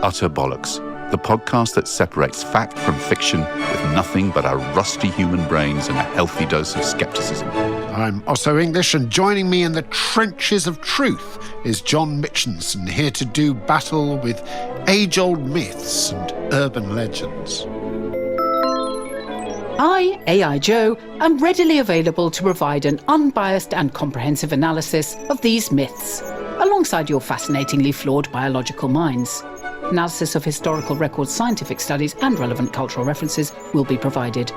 Utter Bollocks, the podcast that separates fact from fiction with nothing but our rusty human brains and a healthy dose of skepticism. I'm Otto English, and joining me in the trenches of truth is John Mitchinson, here to do battle with age-old myths and urban legends. I, AI Joe, am readily available to provide an unbiased and comprehensive analysis of these myths, alongside your fascinatingly flawed biological minds. Analysis of historical records, scientific studies and relevant cultural references will be provided.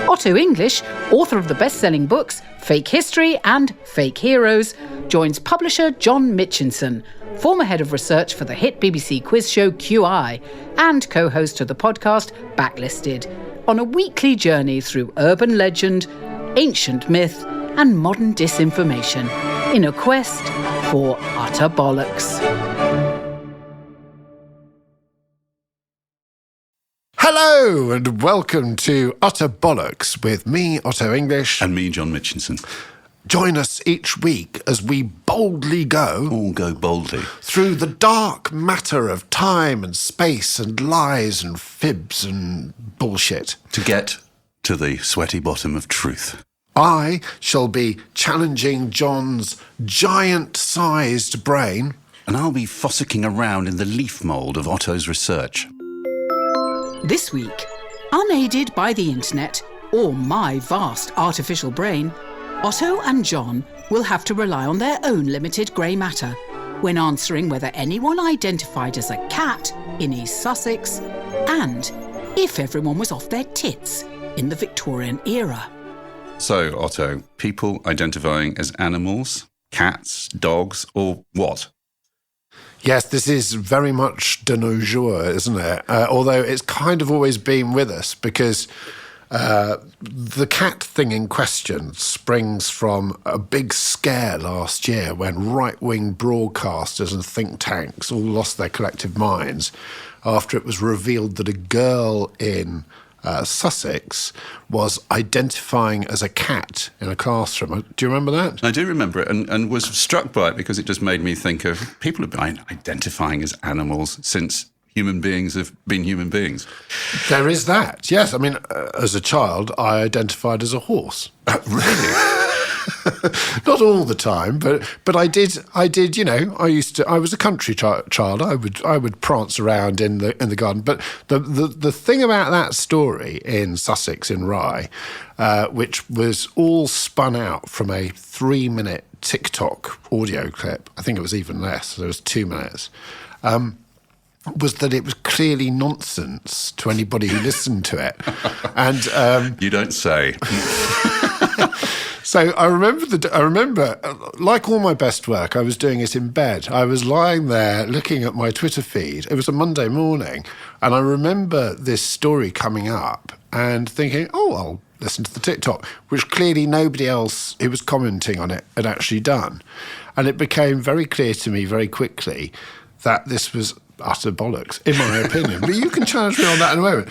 Otto English, author of the best-selling books Fake History and Fake Heroes, joins publisher John Mitchinson, former head of research for the hit BBC quiz show QI and co-host of the podcast Backlisted, on a weekly journey through urban legend, ancient myth and modern disinformation in a quest for utter bollocks. Hello and welcome to Utter Bollocks with me, Otto English. And me, John Mitchinson. Join us each week as we boldly All go boldly. through the dark matter of time and space and lies and fibs and bullshit. To get to the sweaty bottom of truth. I shall be challenging John's giant-sized brain. And I'll be fossicking around in the leaf mould of Otto's research. This week, unaided by the internet or my vast artificial brain, Otto and John will have to rely on their own limited grey matter when answering whether anyone identified as a cat in East Sussex and if everyone was off their tits in the Victorian era. So, Otto, people identifying as animals, cats, dogs, or what? Yes, this is very much de nos jours, isn't it? Although it's kind of always been with us because the cat thing in question springs from a big scare last year when right-wing broadcasters and think tanks all lost their collective minds after it was revealed that a girl in Sussex was identifying as a cat in a classroom. Do you remember that? I do remember it and was struck by it because it just made me think of people have been identifying as animals since human beings have been human beings. There is that, yes. I mean, as a child, I identified as a horse. Really? Not all the time, but I did. You know, I was a country child. I would prance around in the garden. But the thing about that story in Sussex in Rye, which was all spun out from a 3-minute TikTok audio clip. I think it was even less. There was 2 minutes. Was that it was clearly nonsense to anybody who listened to it, and You don't say. So I remember, like all my best work, I was doing it in bed. I was lying there looking at my Twitter feed. It was a Monday morning, and I remember this story coming up and thinking, oh, I'll listen to the TikTok, which clearly nobody else who was commenting on it had actually done. And it became very clear to me very quickly that this was utter bollocks, in my opinion. But you can challenge me on that in a moment.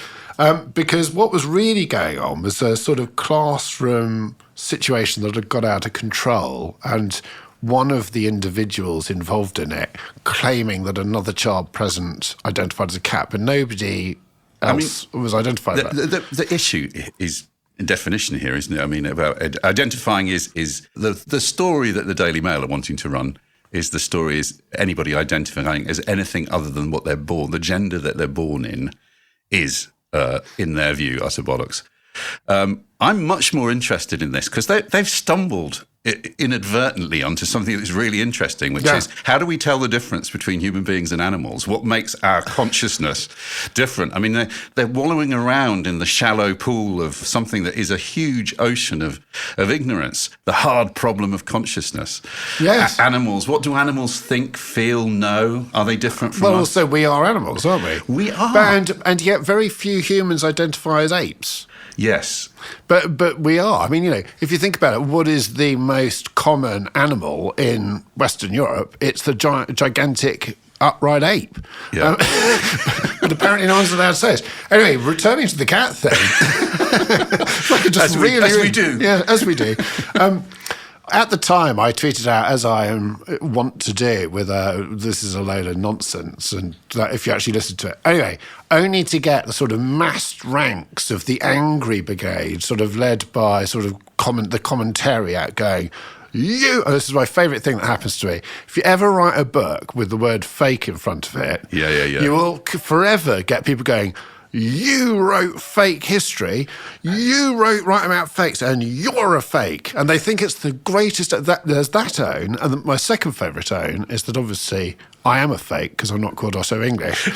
Because what was really going on was a sort of classroom situation that had got out of control, and one of the individuals involved in it claiming that another child present identified as a cat, but nobody else was identified. The issue is in definition here, isn't it? I mean, about identifying is the story that the Daily Mail are wanting to run. Is the story is anybody identifying as anything other than what they're born, the gender that they're born in, is in their view utter bollocks. I'm much more interested in this because they've stumbled inadvertently onto something that's really interesting, which is how do we tell the difference between human beings and animals? What makes our consciousness different? I mean, they're wallowing around in the shallow pool of something that is a huge ocean of ignorance, the hard problem of consciousness. Yes. Animals, what do animals think, feel, know? Are they different from us? Well, also, we are animals, aren't we? We are. And yet very few humans identify as apes. Yes. But we are. I mean, you know, if you think about it, what is the most common animal in Western Europe? It's the gigantic upright ape. Yeah. But apparently no one's allowed to say it. Anyway, returning to the cat thing. If I could just as we do. Yeah, as we do. At the time, I tweeted out, as I want to do, with this is a load of nonsense, and that if you actually listen to it. Anyway, only to get the sort of massed ranks of the angry brigade, sort of led by sort of the commentariat going, this is my favourite thing that happens to me. If you ever write a book with the word fake in front of it, you will forever get people going, you wrote fake history, you write about fakes, and you're a fake. And they think it's the greatest. There's that own. And my second favourite own is that obviously I am a fake because I'm not called Otto English.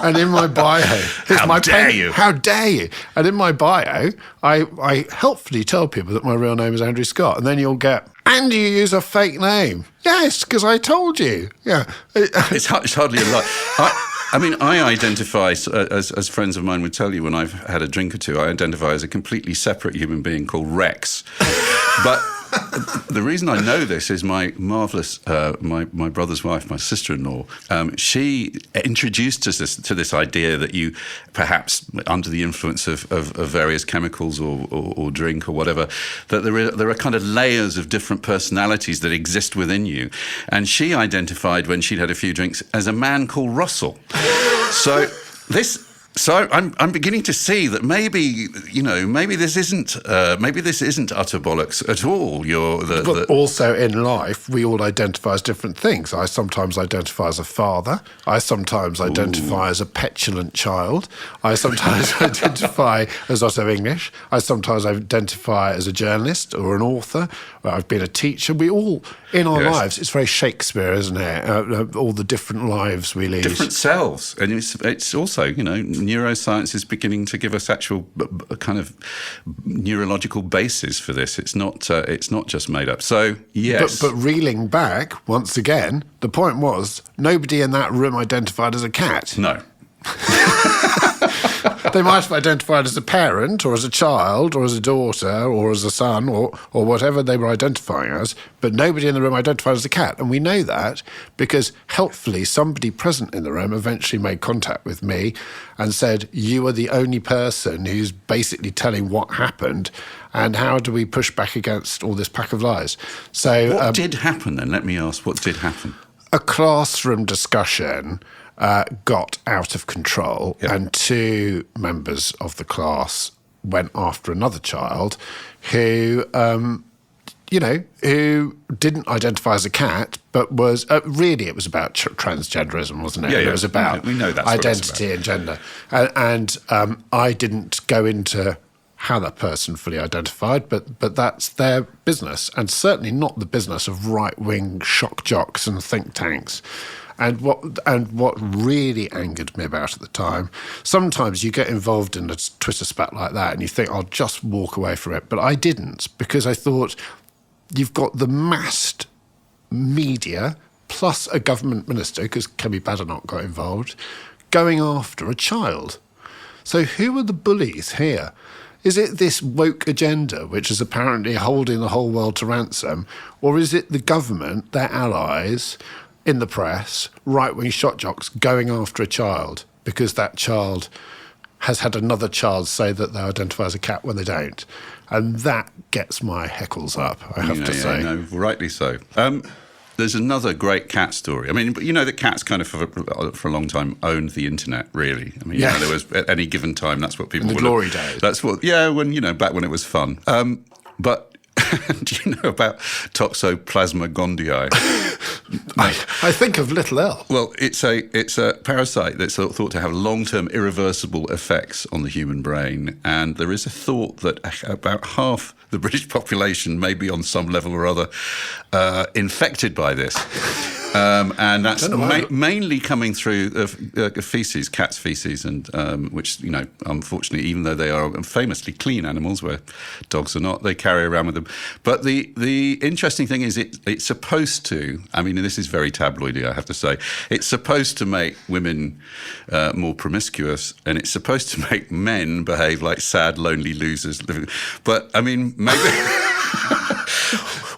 And in my bio... How dare you? How dare you? And in my bio, I helpfully tell people that my real name is Andrew Scott. And then you'll get, and you use a fake name. Yes, because I told you. Yeah. It's hardly a lie. I identify, as friends of mine would tell you when I've had a drink or two, I identify as a completely separate human being called Rex. But the reason I know this is my marvellous, my brother's wife, my sister-in-law, she introduced us to this idea that you, perhaps under the influence of various chemicals or drink or whatever, that there are kind of layers of different personalities that exist within you. And she identified, when she'd had a few drinks, as a man called Russell. So I'm beginning to see that maybe this isn't utter bollocks at all. But also in life, we all identify as different things. I sometimes identify as a father. I sometimes identify as a petulant child. I sometimes identify as Otto English. I sometimes identify as a journalist or an author. I've been a teacher. We all, in our lives, it's very Shakespeare, isn't it? All the different lives we lead. Different selves. And it's also, neuroscience is beginning to give us actual kind of neurological basis for this. It's not just made up. So, yes. But reeling back, once again, the point was nobody in that room identified as a cat. No. They might have identified as a parent or as a child or as a daughter or as a son or whatever they were identifying as, but nobody in the room identified as a cat. And we know that because helpfully somebody present in the room eventually made contact with me and said, you are the only person who's basically telling what happened, and how do we push back against all this pack of lies? So what did happen then? Let me ask, what did happen? A classroom discussion got out of control, and two members of the class went after another child who, who didn't identify as a cat, but was really it was about transgenderism, wasn't it? Yeah, It was about we know that's identity and gender, and I didn't go into how that person fully identified, but that's their business, and certainly not the business of right-wing shock jocks and think tanks. And what really angered me about it at the time, sometimes you get involved in a Twitter spat like that and you think, I'll just walk away from it. But I didn't, because I thought you've got the massed media plus a government minister, because Kemi Badenoch got involved, going after a child. So who are the bullies here? Is it this woke agenda, which is apparently holding the whole world to ransom, or is it the government, their allies, in the press, right-wing shot jocks going after a child because that child has had another child say that they identify as a cat when they don't? And that gets my heckles up, I have to say. No, rightly so. There's another great cat story. I mean, that cats kind of for a long time owned the internet, really. I mean, there was at any given time, that's what people in the glory days. That's what, back when it was fun. But do you know about Toxoplasma gondii? I think of little L. Well, it's a parasite that's thought to have long-term irreversible effects on the human brain, and there is a thought that about half the British population may be on some level or other infected by this. And that's mainly coming through feces, cat's feces, and which, unfortunately, even though they are famously clean animals, where dogs are not, they carry around with them. But the interesting thing is it's supposed to, and this is very tabloidy, I have to say, it's supposed to make women more promiscuous, and it's supposed to make men behave like sad, lonely losers. But, maybe...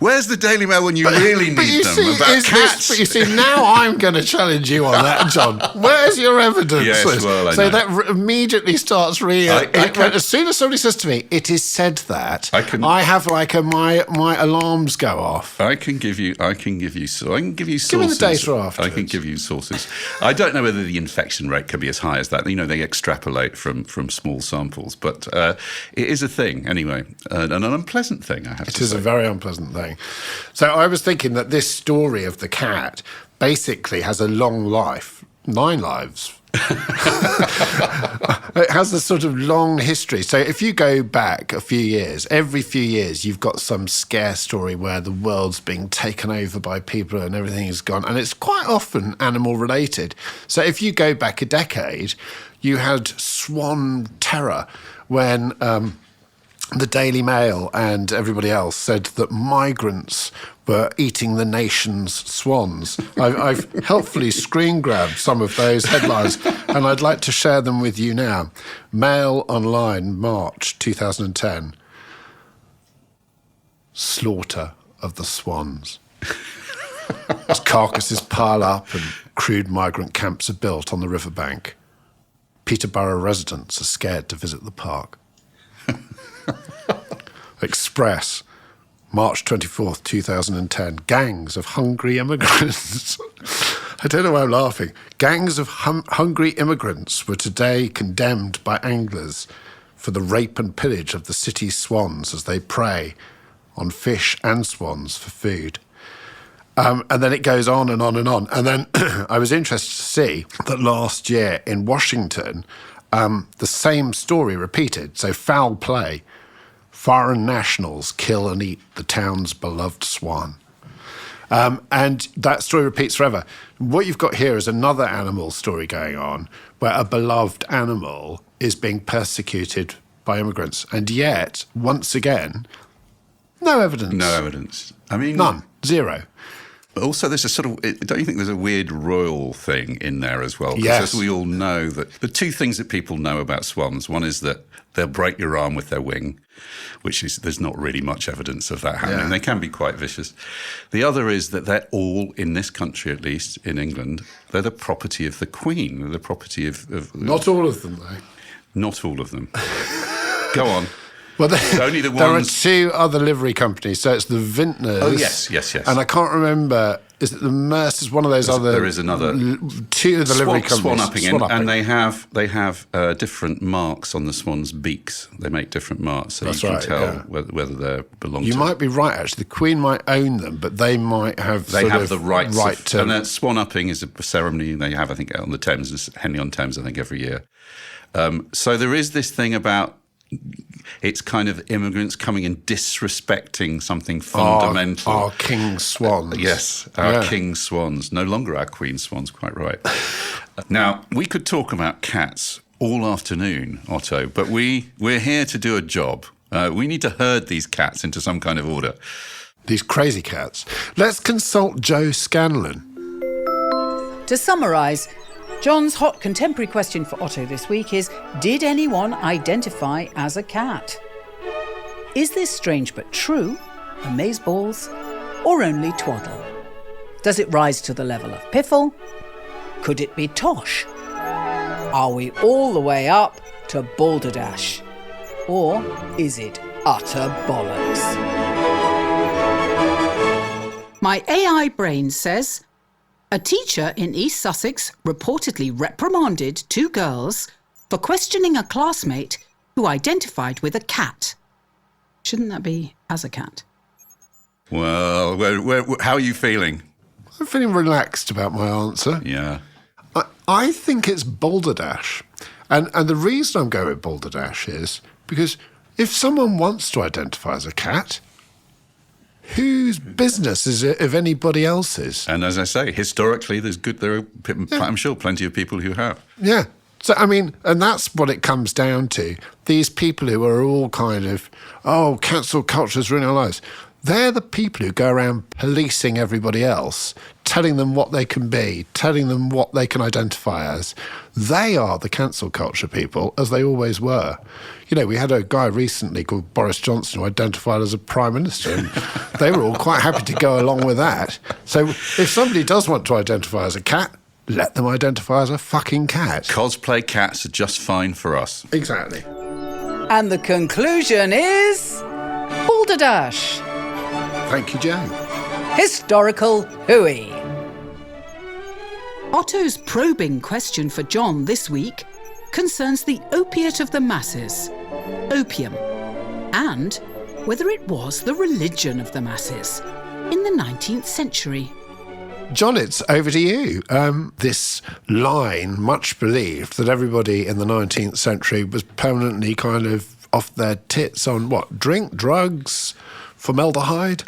Where's the Daily Mail when you really need them about cats? But you see, now I'm going to challenge you on that, John. Where's your evidence? Yes, well, I so know. that immediately starts as soon as somebody says to me, "It is said that," I have like my alarms go off. I can give you sources. Give me the data afterwards. I can give you sources. I don't know whether the infection rate can be as high as that. You know, they extrapolate from small samples, but it is a thing anyway, and an unpleasant thing. I have to say. It is a very unpleasant thing. So I was thinking that this story of the cat basically has a long life, 9 lives. It has a sort of long history. So if you go back a few years, every few years you've got some scare story where the world's being taken over by people and everything is gone. And it's quite often animal related. So if you go back a decade, you had swan terror when the Daily Mail and everybody else said that migrants were eating the nation's swans. I've helpfully screen grabbed some of those headlines, and I'd like to share them with you now. Mail Online, March 2010. Slaughter of the swans. As carcasses pile up and crude migrant camps are built on the riverbank, Peterborough residents are scared to visit the park. Express, March 24th, 2010. Gangs of hungry immigrants. I don't know why I'm laughing. Gangs of hungry immigrants were today condemned by anglers for the rape and pillage of the city's swans as they prey on fish and swans for food. And then it goes on and on and on. And then I was interested to see that last year in Washington, the same story repeated. So foul play. Foreign nationals kill and eat the town's beloved swan. And that story repeats forever. What you've got here is another animal story going on where a beloved animal is being persecuted by immigrants. And yet, once again, no evidence. No evidence. I mean... None. Zero. Also, there's a sort of, don't you think there's a weird royal thing in there as well? Yes. Because as we all know, that the two things that people know about swans, one is that they'll break your arm with their wing, which is, there's not really much evidence of that happening. Yeah. They can be quite vicious. The other is that they're all, in this country at least, in England, they're the property of the Queen. They're the property of Not all of them, though. Not all of them. Go on. Well, Only the there are ones... 2 other livery companies. So it's the Vintners. Oh, yes. And I can't remember, is it the Mercers, one of those other... There is another... 2 of the livery companies. Swan-upping. And they have different marks on the swan's beaks. They make different marks, so That's you can right, tell yeah. whether they belong to... You might be right, actually. The Queen might own them, but they might have the right to... And then swan-upping is a ceremony they have, I think, on the Thames, Henley-on-Thames, I think, every year. So there is this thing about... It's kind of immigrants coming and disrespecting something fundamental. Our king swans. Yes, our king swans. No longer our queen swans, quite right. Now, we could talk about cats all afternoon, Otto, but we're here to do a job. We need to herd these cats into some kind of order. These crazy cats. Let's consult Joe Scanlon. To summarise, John's hot contemporary question for Otto this week is, did anyone identify as a cat? Is this strange but true, amazeballs, or only twaddle? Does it rise to the level of Piffle? Could it be Tosh? Are we all the way up to Balderdash? Or is it Utter Bollocks? My AI brain says... A teacher in East Sussex reportedly reprimanded 2 girls for questioning a classmate who identified with a cat. Shouldn't that be as a cat? Well, how are you feeling? I'm feeling relaxed about my answer. Yeah. I think it's Balderdash. And the reason I'm going with Balderdash is because if someone wants to identify as a cat... whose business is it if anybody else's? And as I say, historically, there are, I'm sure, plenty of people who have. Yeah. So, I mean, and that's what it comes down to. These people who are all kind of, cancel culture's ruining our lives. They're the people who go around policing everybody else, telling them what they can be, telling them what they can identify as. They are the cancel culture people, as they always were. You know, we had a guy recently called Boris Johnson who identified as a prime minister, and they were all quite happy to go along with that. So if somebody does want to identify as a cat, let them identify as a fucking cat. Cosplay cats are just fine for us. Exactly. And the conclusion is Balderdash. Thank you, Jane. Historical hooey. Otto's probing question for John this week concerns the opiate of the masses, opium, and whether it was the religion of the masses in the 19th century. John, it's over to you. This line, much believed, that everybody in the 19th century was permanently kind of off their tits on what? Drink, drugs, formaldehyde?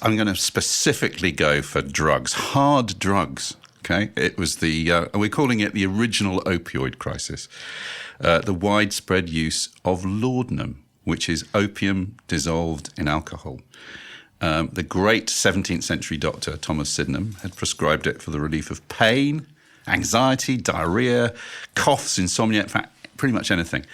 I'm going to specifically go for drugs, hard drugs. Okay, it was we're calling it the original opioid crisis, the widespread use of laudanum, which is opium dissolved in alcohol. The great 17th century doctor, Thomas Sydenham, had prescribed it for the relief of pain, anxiety, diarrhea, coughs, insomnia, in fact, pretty much anything.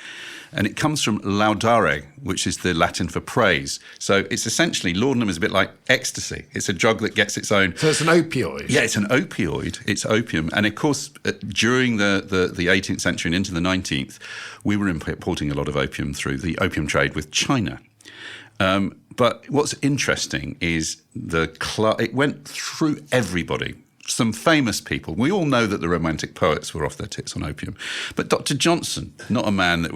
And it comes from laudare, which is the Latin for praise. So it's essentially, laudanum is a bit like ecstasy. It's a drug that gets its own... So it's an opioid? Yeah, it's an opioid. It's opium. And of course, during the 18th century and into the 19th, we were importing a lot of opium through the opium trade with China. But what's interesting is it went through everybody. Some famous people. We all know that the Romantic poets were off their tits on opium. But Dr. Johnson, not a man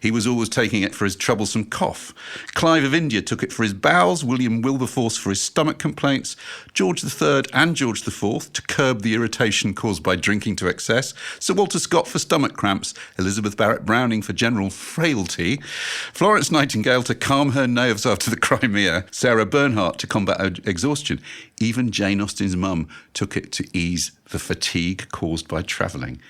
he was always taking it for his troublesome cough. Clive of India took it for his bowels, William Wilberforce for his stomach complaints, George III and George IV to curb the irritation caused by drinking to excess, Sir Walter Scott for stomach cramps, Elizabeth Barrett Browning for general frailty, Florence Nightingale to calm her nerves after the Crimea, Sarah Bernhardt to combat exhaustion. Even Jane Austen's mum took it to ease the fatigue caused by travelling.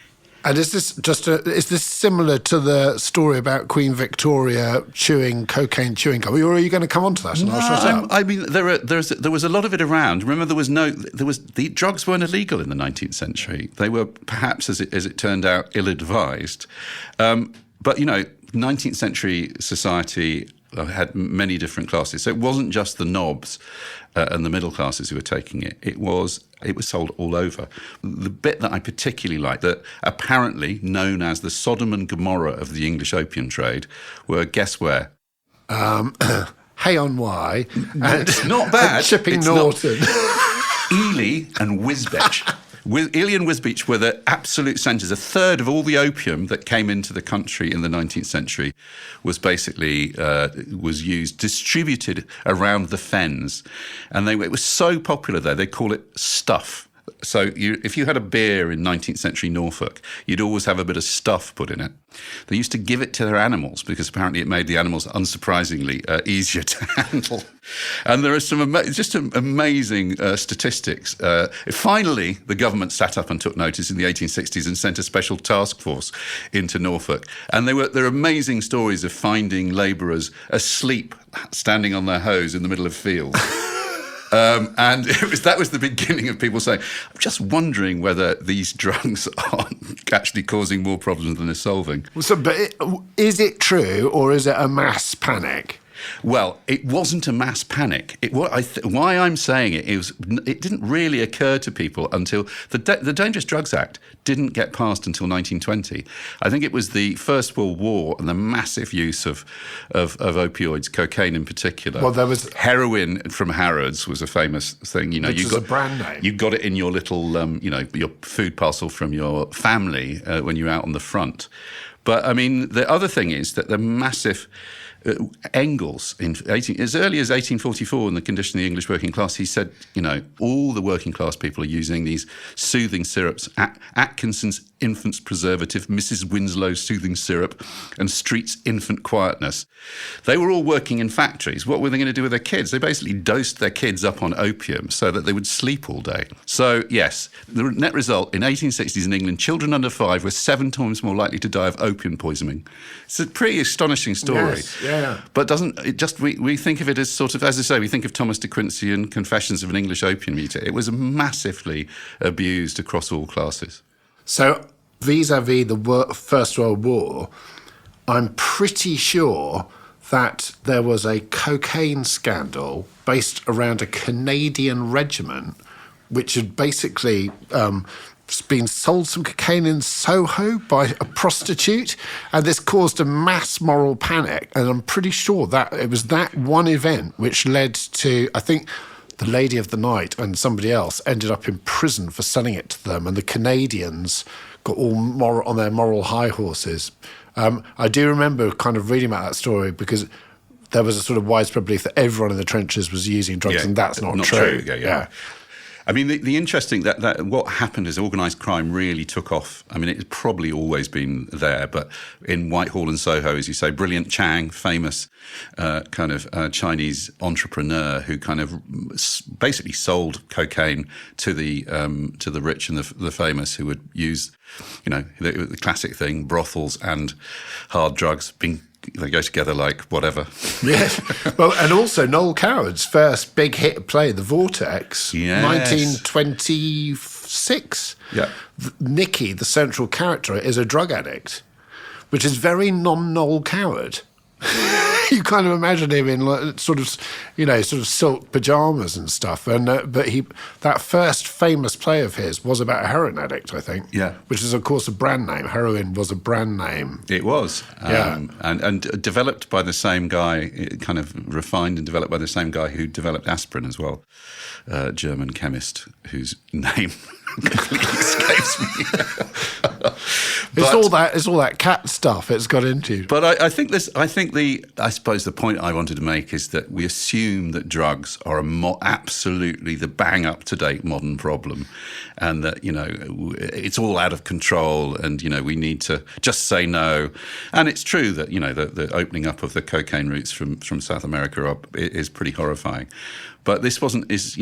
And is this similar to the story about Queen Victoria chewing cocaine chewing gum? Or are you going to come on to that? And I'll shut up? I mean, there was a lot of it around. Remember, the drugs weren't illegal in the 19th century. They were perhaps, as it turned out, ill-advised. But 19th century society had many different classes. So it wasn't just the knobs and the middle classes who were taking it. It was sold all over. The bit that I particularly like, that apparently known as the Sodom and Gomorrah of the English opium trade, were, guess where? Hay-on-Wye. It's not bad. And Chipping Norton. Ely and Wisbech. Ely and Wisbech were the absolute centres. A third of all the opium that came into the country in the 19th century was basically distributed around the fens. And it was so popular there, they call it stuff. So if you had a beer in 19th century Norfolk, you'd always have a bit of stuff put in it. They used to give it to their animals because apparently it made the animals, unsurprisingly, easier to handle. And there are some amazing statistics. Finally, the government sat up and took notice in the 1860s and sent a special task force into Norfolk. And there are amazing stories of finding labourers asleep, standing on their hose in the middle of fields. And that was the beginning of people saying, I'm just wondering whether these drugs are actually causing more problems than they're solving. But is it true, or is it a mass panic? Well, it wasn't a mass panic. Why I'm saying it is, it didn't really occur to people until the Dangerous Drugs Act didn't get passed until 1920. I think it was the First World War and the massive use of opioids, cocaine in particular. Well, there was heroin from Harrods was a famous thing. Which is a brand name. You got it in your little, your food parcel from your family when you're out on the front. But I mean, the other thing is that the massive. Engels, as early as 1844, in the Condition of the English Working Class, he said, all the working class people are using these soothing syrups, Atkinson's Infant's Preservative, Mrs. Winslow's Soothing Syrup, and Street's Infant Quietness. They were all working in factories. What were they going to do with their kids? They basically dosed their kids up on opium so that they would sleep all day. So, yes, the net result, in 1860s in England, children under 5 were 7 times more likely to die of opium poisoning. It's a pretty astonishing story. Yes. Yeah. But doesn't it just we think of it as sort of, as I say, we think of Thomas de Quincey and Confessions of an English Opium Eater. It was massively abused across all classes. So vis-a-vis the First World War, I'm pretty sure that there was a cocaine scandal based around a Canadian regiment which had basically been sold some cocaine in Soho by a prostitute, and this caused a mass moral panic. And I'm pretty sure that it was that one event which led to, I think, the Lady of the Night and somebody else ended up in prison for selling it to them, and the Canadians got all on their moral high horses. I do remember kind of reading about that story because there was a sort of widespread belief that everyone in the trenches was using drugs, and that's not true. Yeah. I mean, the interesting that what happened is organised crime really took off. I mean, it's probably always been there, but in Whitehall and Soho, as you say, brilliant Chang, famous Chinese entrepreneur who kind of basically sold cocaine to the rich and the famous, who would use, the classic thing, brothels and hard drugs they go together like whatever. Yes. Well, and also Noel Coward's first big hit play, The Vortex, yes. 1926. Yeah. Nicky, the central character, is a drug addict, which is very non-Noel Coward. You kind of imagine him in sort of silk pajamas and stuff. And but that first famous play of his was about a heroin addict, I think. Yeah. Which is, of course, a brand name. Heroin was a brand name. It was. And developed by the same guy, kind of refined and developed by the same guy who developed aspirin as well. German chemist whose name completely escapes me. It's all that cat stuff it's got into. But I suppose the point I wanted to make is that we assume that drugs are absolutely the bang up to date modern problem, and that it's all out of control, and we need to just say no. And it's true that the opening up of the cocaine routes from South America is pretty horrifying. But this is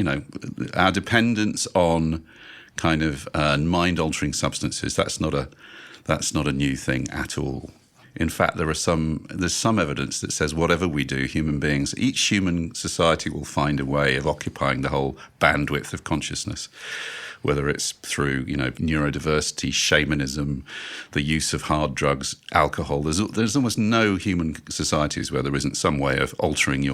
our dependence on kind of mind-altering substances. That's not a new thing at all. In fact, there's some evidence that says whatever we do, human beings, each human society will find a way of occupying the whole bandwidth of consciousness, whether it's through neurodiversity, shamanism, the use of hard drugs, alcohol. There's almost no human societies where there isn't some way of getting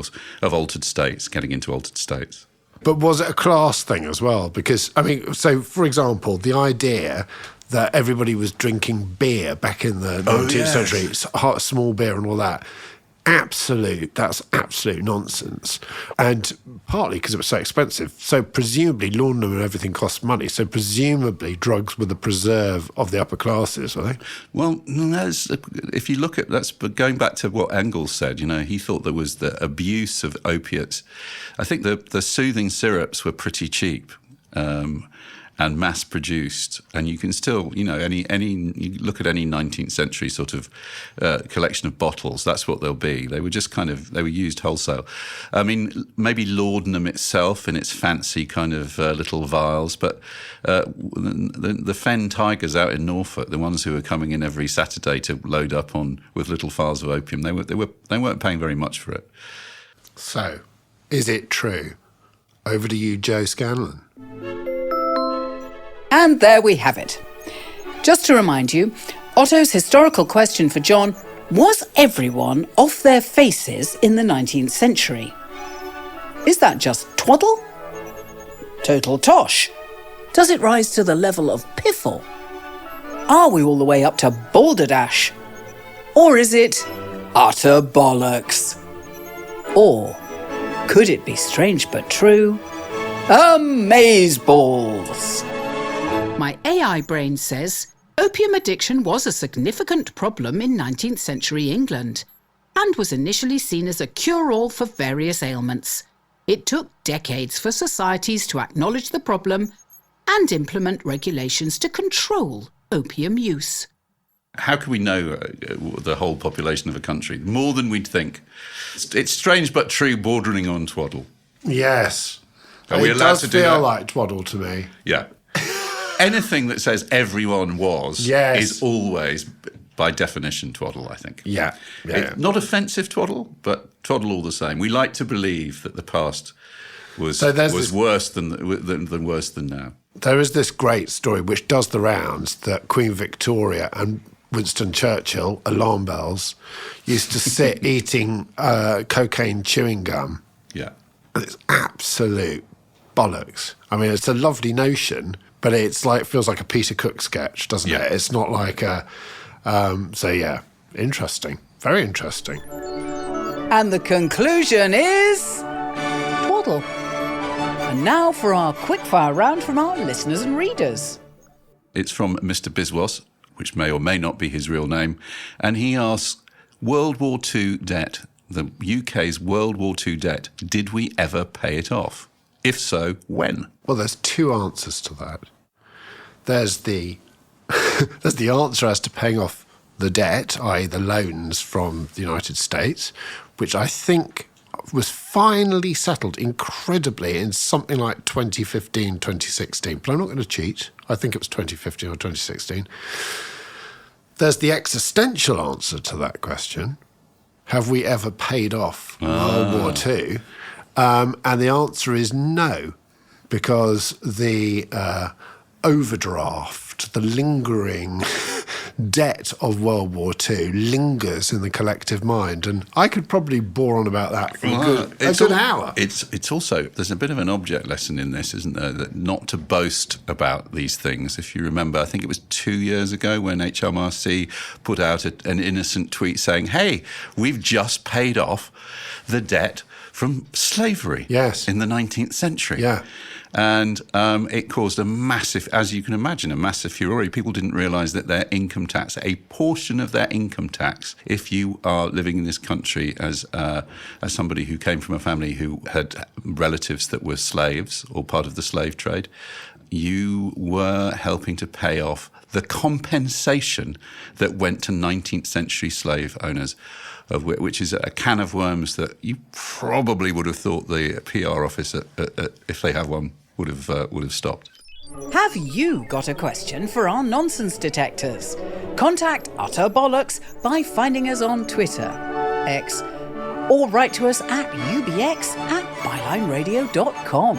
into altered states. But was it a class thing as well? Because, so, for example, the idea that everybody was drinking beer back in the 19th century, small beer and all that, that's absolute nonsense. And partly because it was so expensive. So presumably laudanum and everything cost money. So presumably drugs were the preserve of the upper classes, are they? Well, if you look at that's going back to what Engels said, he thought there was the abuse of opiates. I think the soothing syrups were pretty cheap. And mass-produced, and you can still, you look at any 19th century sort of collection of bottles, that's what they'll be. They were just they were used wholesale. I mean, maybe laudanum itself in its fancy kind of little vials, but the Fen Tigers out in Norfolk, the ones who were coming in every Saturday to load up with little files of opium, they weren't paying very much for it. So, is it true? Over to you, Joe Scanlon. And there we have it. Just to remind you, Otto's historical question for John: was everyone off their faces in the 19th century? Is that just twaddle? Total tosh? Does it rise to the level of piffle? Are we all the way up to Balderdash? Or is it utter bollocks? Or could it be strange but true? Amazeballs! My AI brain says opium addiction was a significant problem in 19th century England and was initially seen as a cure-all for various ailments. It took decades for societies to acknowledge the problem and implement regulations to control opium use. How can we know the whole population of a country? More than we'd think. It's strange but true, bordering on twaddle. Yes. Are we allowed to do that? It does feel like twaddle to me. Yeah. Anything that says everyone was is always by definition, twaddle, I think. Yeah. Not offensive twaddle, but twaddle all the same. We like to believe that the past was worse than worse than now. There is this great story which does the rounds that Queen Victoria and Winston Churchill, alarm bells, used to sit eating cocaine chewing gum. Yeah. And it's absolute bollocks. I mean, it's a lovely notion, but it's like feels like a Peter Cook sketch, doesn't it? It's not like a... interesting. Very interesting. And the conclusion is... twaddle. And now for our quickfire round from our listeners and readers. It's from Mr. Biswas, which may or may not be his real name, and he asks, World War II debt, the UK's World War II debt, did we ever pay it off? If so, when? Well, there's two answers to that. There's the answer as to paying off the debt, i.e. the loans from the United States, which I think was finally settled incredibly in something like 2015, 2016. But I'm not going to cheat. I think it was 2015 or 2016. There's the existential answer to that question. Have we ever paid off World War II? And the answer is no, because the overdraft, the lingering debt of World War II lingers in the collective mind. And I could probably bore on about that for a good hour. It's also, there's a bit of an object lesson in this, isn't there? That not to boast about these things. If you remember, I think it was 2 years ago when HMRC put out an innocent tweet saying, hey, we've just paid off the debt from slavery in the 19th century. Yeah. And it caused a massive, as you can imagine, a massive furore. People didn't realise that their income tax, a portion of their income tax, if you are living in this country as somebody who came from a family who had relatives that were slaves or part of the slave trade, you were helping to pay off the compensation that went to 19th century slave owners, of which is a can of worms that you probably would have thought the PR office, if they have one, would have stopped. Have you got a question for our nonsense detectors? Contact Utter Bollocks by finding us on Twitter, X, or write to us at ubx@bylineradio.com.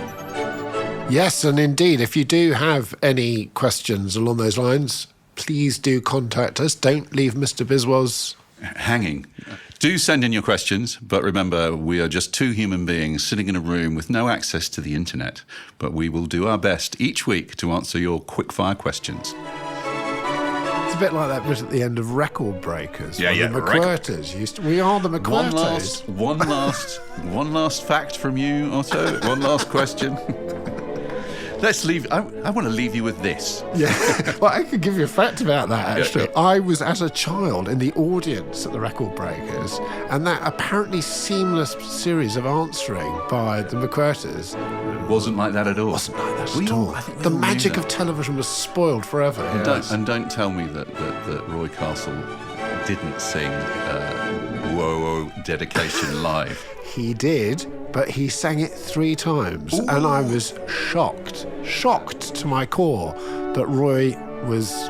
Yes, and indeed, if you do have any questions along those lines, please do contact us. Don't leave Mr. Biswas hanging. Do send in your questions, but remember, we are just two human beings sitting in a room with no access to the internet. But we will do our best each week to answer your quickfire questions. It's a bit like that bit at the end of Record Breakers. Yeah. The McQuirters we are the McQuirters. One last fact from you, Otto. One last question. Let's leave. I want to leave you with this. Yeah, well, I could give you a fact about that, actually. Yeah. I was, as a child, in the audience at the Record Breakers, and that apparently seamless series of answering by the McQuirters wasn't like that at all. Wasn't like that at all. The magic of television was spoiled forever. And don't tell me that Roy Castle didn't sing Whoa Dedication live. He did, but he sang it 3 times. Ooh. And I was shocked to my core that Roy was,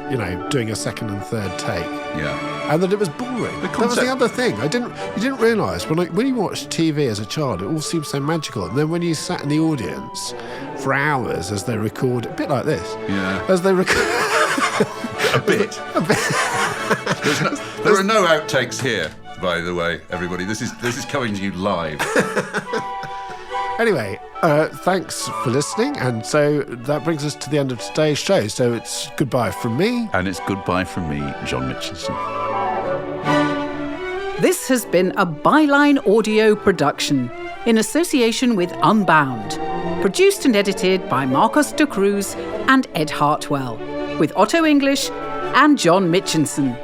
doing a second and third take. Yeah. And that it was boring. That was the other thing. You didn't realise, when you watched TV as a child, it all seemed so magical. And then when you sat in the audience for hours as they record, a bit like this. Yeah. As they record... A bit. There are no outtakes here. By the way, everybody, this is coming to you live. Anyway, thanks for listening, and so that brings us to the end of today's show. So it's goodbye from me. And it's goodbye from me, John Mitchinson. This has been a Byline audio production in association with Unbound, produced and edited by Marcos de Cruz and Ed Hartwell, with Otto English and John Mitchinson,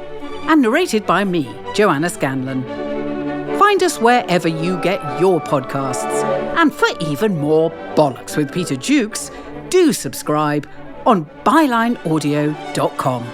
and narrated by me, Joanna Scanlon. Find us wherever you get your podcasts. And for even more Bollocks with Peter Jukes, do subscribe on bylineaudio.com.